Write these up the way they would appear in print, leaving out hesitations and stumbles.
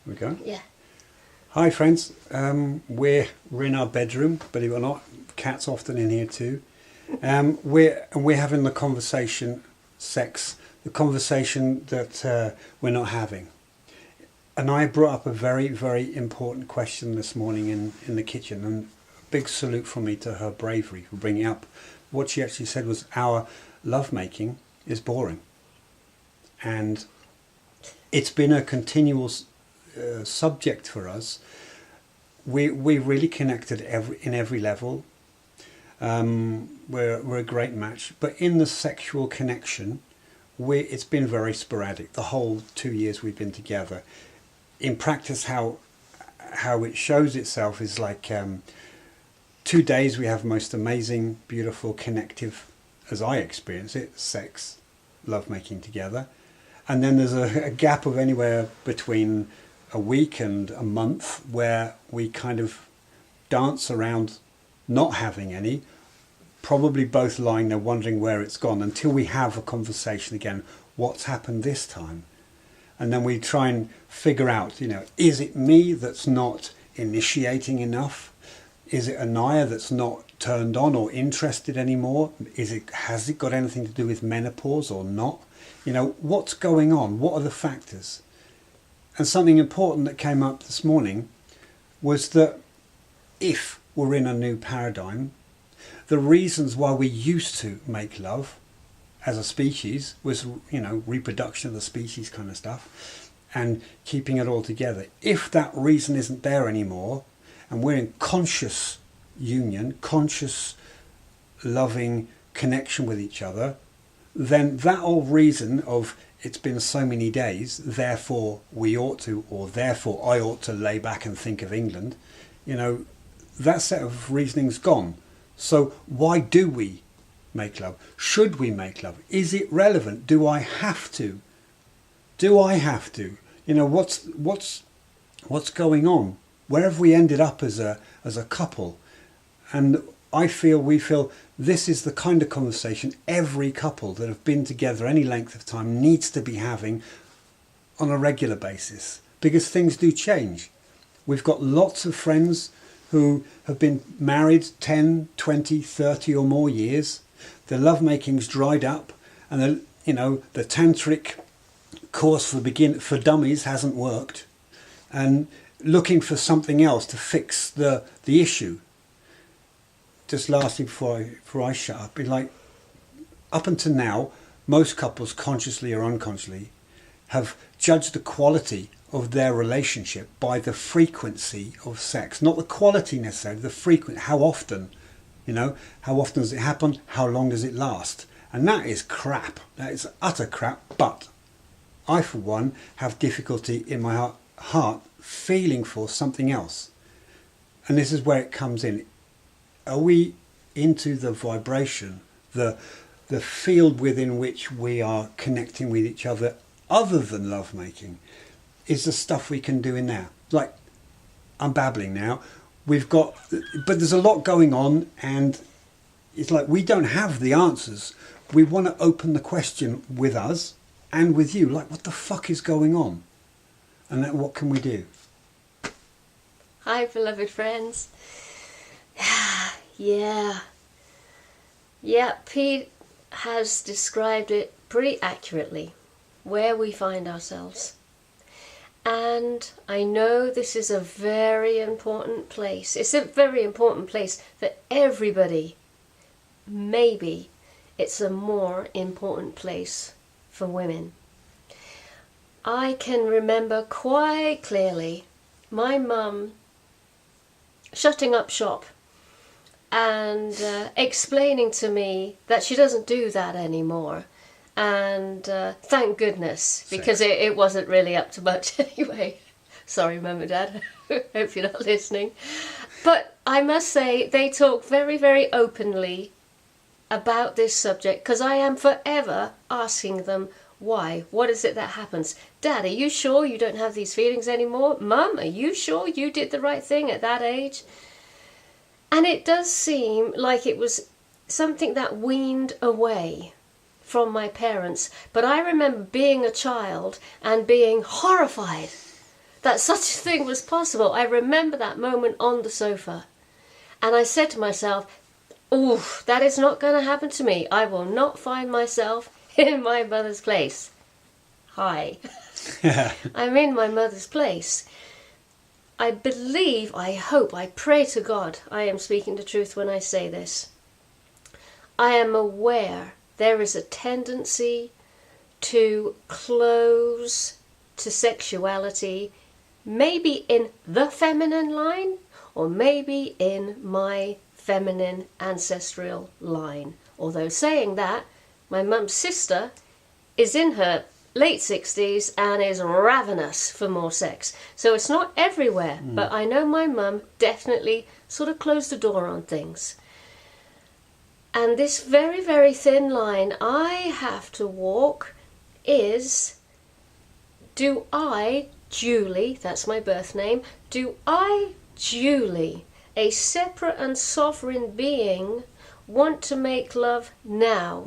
Here we go. Yeah. Hi friends, we're in our bedroom, believe it or not. Cat's often in here too. We're having the conversation, sex, the conversation that we're not having. Anaiya brought up a very, very important question this morning in the kitchen, and a big salute from me to her bravery for bringing it up. What she actually said was, our lovemaking is boring. And it's been a continual subject for us. We really connected in every level. We're a great match, but in the sexual connection, it's been very sporadic. The whole 2 years we've been together. In practice, how it shows itself is like 2 days we have most amazing, beautiful, connective, as I experience it, sex, lovemaking together, and then there's a gap of anywhere between a week and a month where we kind of dance around not having any, probably both lying there wondering where it's gone, until we have a conversation again. What's happened this time? And then we try and figure out, is it me that's not initiating enough? Is it Anaiya that's not turned on or interested anymore? Has it got anything to do with menopause or not? What's going on? What are the factors? And something important that came up this morning was that if we're in a new paradigm, the reasons why we used to make love as a species was, reproduction of the species kind of stuff and keeping it all together. If that reason isn't there anymore and we're in conscious union, conscious loving connection with each other, then that old reason of it's been so many days, therefore we ought to, or therefore I ought to lay back and think of England, that set of reasoning's gone. So why do we make love? Should we make love? Is it relevant? Do I have to? What's going on? Where have we ended up as a couple? And we feel this is the kind of conversation every couple that have been together any length of time needs to be having on a regular basis, because things do change. We've got lots of friends who have been married 10, 20, 30 or more years. Their lovemaking's dried up, and the tantric course for dummies hasn't worked, and looking for something else to fix the issue. Just lastly, before I shut up, up until now, most couples, consciously or unconsciously, have judged the quality of their relationship by the frequency of sex, not the quality necessarily, the frequency. How often, how often does it happen? How long does it last? And that is crap. That is utter crap. But I, for one, have difficulty in my heart feeling for something else. And this is where it comes in. Are we into the vibration, the field within which we are connecting with each other other than lovemaking? Is the stuff we can do in there. I'm babbling now. But there's a lot going on, and it's like we don't have the answers. We want to open the question with us and with you. What the fuck is going on? And then what can we do? Hi, beloved friends. Yeah, Pete has described it pretty accurately, where we find ourselves. And I know this is a very important place. It's a very important place for everybody. Maybe it's a more important place for women. I can remember quite clearly my mum shutting up shop and explaining to me that she doesn't do that anymore. And thank goodness, because it wasn't really up to much anyway. Sorry, Mum and Dad. Hope you're not listening. But I must say, they talk very, very openly about this subject, because I am forever asking them why. What is it that happens? Dad, are you sure you don't have these feelings anymore? Mum, are you sure you did the right thing at that age? And it does seem like it was something that weaned away from my parents. But I remember being a child and being horrified that such a thing was possible. I remember that moment on the sofa. And I said to myself, ooh, that is not going to happen to me. I will not find myself in my mother's place. Hi. I'm in my mother's place. I believe, I hope, I pray to God I am speaking the truth when I say this. I am aware there is a tendency to close to sexuality, maybe in the feminine line, or maybe in my feminine ancestral line. Although saying that, my mum's sister is in her late 60s and is ravenous for more sex. So it's not everywhere, but I know my mum definitely sort of closed the door on things. And this very, very thin line I have to walk is, do I, Julie, that's my birth name, do I, Julie, a separate and sovereign being, want to make love now?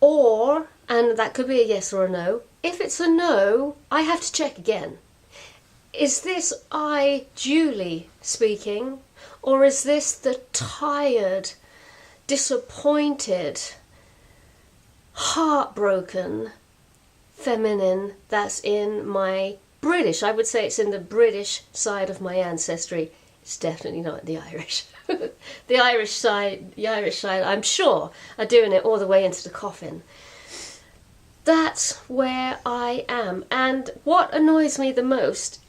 Or, and that could be a yes or a no, if it's a no, I have to check again. Is this I, Julie, speaking? Or is this the tired, disappointed, heartbroken feminine that's in my British, I would say it's in the British side of my ancestry. It's definitely not the Irish. The Irish side, I'm sure, are doing it all the way into the coffin. That's where I am. And what annoys me the most,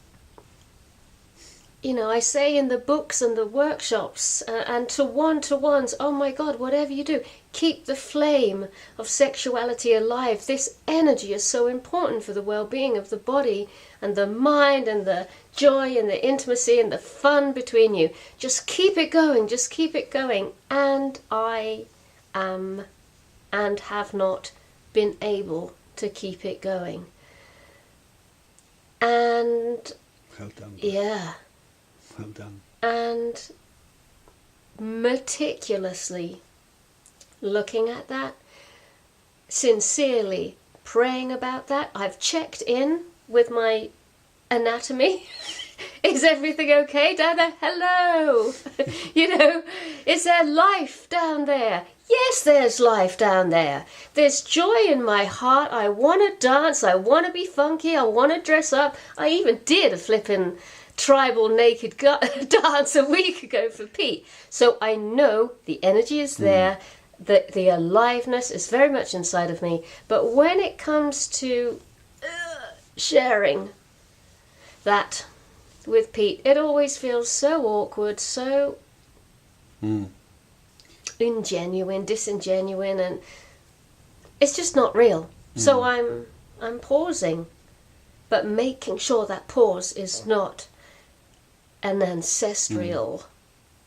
you know, I say in the books and the workshops and to one-to-ones, oh my God, whatever you do, keep the flame of sexuality alive. This energy is so important for the well-being of the body and the mind and the joy and the intimacy and the fun between you. Just keep it going, just keep it going. And I am and have not been able to keep it going. And well done. yeah. Well done. And meticulously looking at that, sincerely praying about that. I've checked in with my anatomy. Is everything okay down there? Hello. You know, is there life down there? Yes, there's life down there. There's joy in my heart. I want to dance. I want to be funky. I want to dress up. I even did a flippin' tribal naked dance a week ago for Pete. So I know the energy is there. The aliveness is very much inside of me. But when it comes to sharing that with Pete, it always feels so awkward, so ingenuine, disingenuine, and it's just not real. So I'm pausing, but making sure that pause is not an ancestral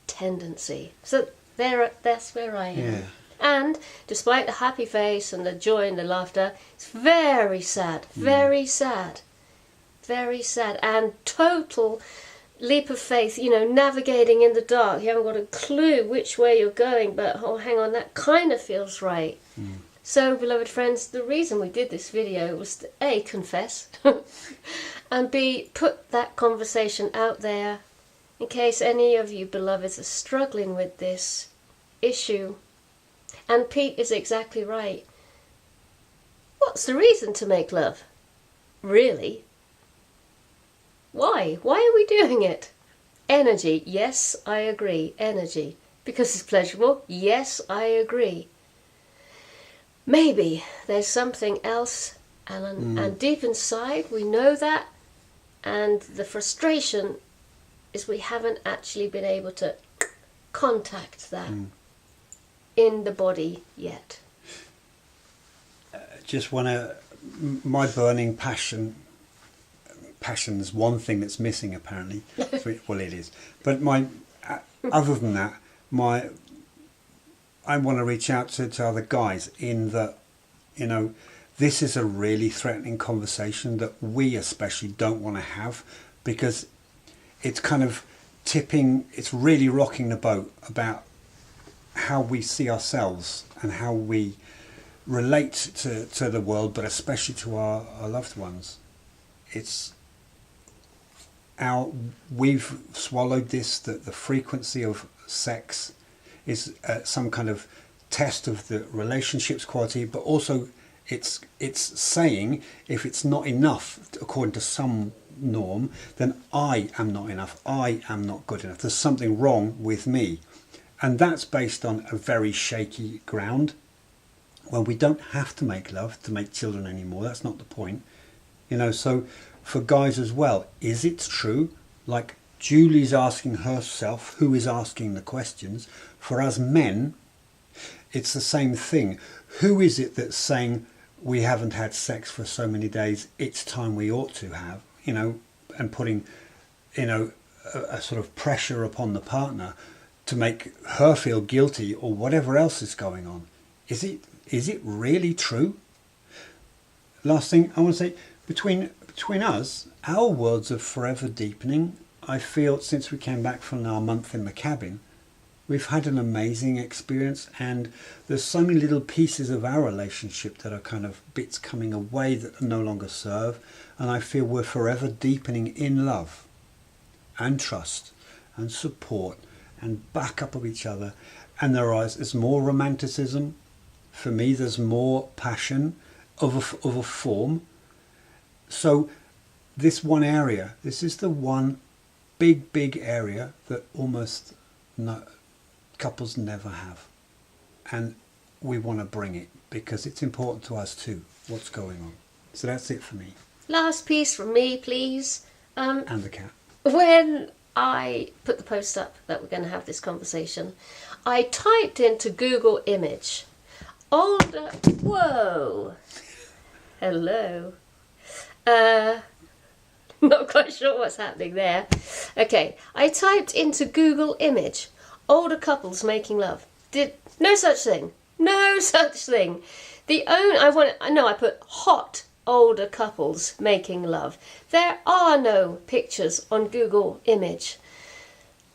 tendency. So that's where I am. Yeah. And despite the happy face and the joy and the laughter, it's very sad, very sad, very sad, and total leap of faith, you know, navigating in the dark. You haven't got a clue which way you're going, but oh, hang on, that kind of feels right. So, beloved friends, the reason we did this video was to A, confess, and B, put that conversation out there in case any of you beloveds are struggling with this issue. And Pete is exactly right. What's the reason to make love? Really? Why? Why are we doing it? Energy. Yes, I agree. Energy. Because it's pleasurable. Yes, I agree. Maybe there's something else, Alan, and deep inside we know that, and the frustration is we haven't actually been able to contact that in the body yet. Just want to, my burning passion's one thing that's missing apparently. Well, it is. But other than that, I want to reach out to other guys in that, you know, this is a really threatening conversation that we especially don't want to have, because it's kind of it's really rocking the boat about how we see ourselves and how we relate to the world, but especially to our loved ones. It's we've swallowed this, that the frequency of sex is some kind of test of the relationship's quality, but also it's saying if it's not enough according to some norm, then I am not enough, I am not good enough, there's something wrong with me. And that's based on a very shaky ground. Well, we don't have to make love to make children anymore, that's not the point. So for guys as well, is it true, like Julie's asking herself, who is asking the questions, for us men, it's the same thing. Who is it that's saying we haven't had sex for so many days, it's time we ought to have, and putting, a sort of pressure upon the partner to make her feel guilty or whatever else is going on. Is it really true? Last thing I want to say, between us, our worlds are forever deepening. I feel since we came back from our month in the cabin, we've had an amazing experience, and there's so many little pieces of our relationship that are kind of bits coming away that no longer serve, and I feel we're forever deepening in love and trust and support and backup of each other. And there's more romanticism. For me, there's more passion of a form. So this one area, this is the one big area that almost couples never have. And we want to bring it because it's important to us too, what's going on. So that's it for me. Last piece from me, please. And the cat. When I put the post up that we're going to have this conversation, I typed into Google image older... Whoa! Hello. Not quite sure what's happening there. Okay, I typed into Google image older couples making love. No such thing. No such thing. I put hot older couples making love. There are no pictures on Google image.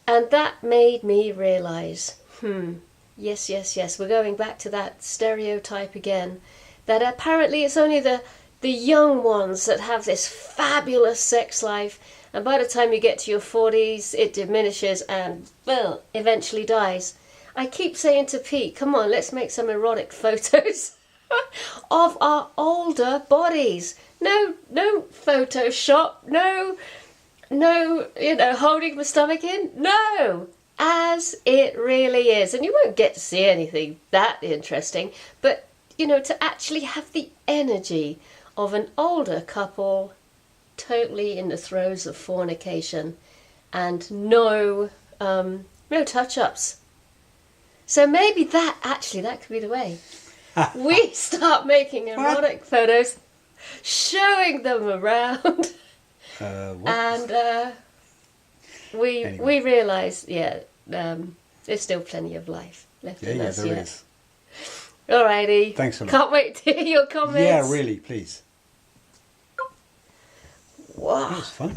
And that made me realise, yes, we're going back to that stereotype again, that apparently it's only the young ones that have this fabulous sex life, and by the time you get to your 40s it diminishes and, well, eventually dies. I keep saying to Pete, come on, let's make some erotic photos of our older bodies. No Photoshop, no, holding the stomach in. No, as it really is. And you won't get to see anything that interesting, but, to actually have the energy of an older couple totally in the throes of fornication and no touch-ups. So maybe that could be the way. We start making erotic photos, showing them around, and we realise, there's still plenty of life left in us. There is. Alrighty. Thanks a lot. Can't wait to hear your comments. Yeah, really, please. Wow. That was fun.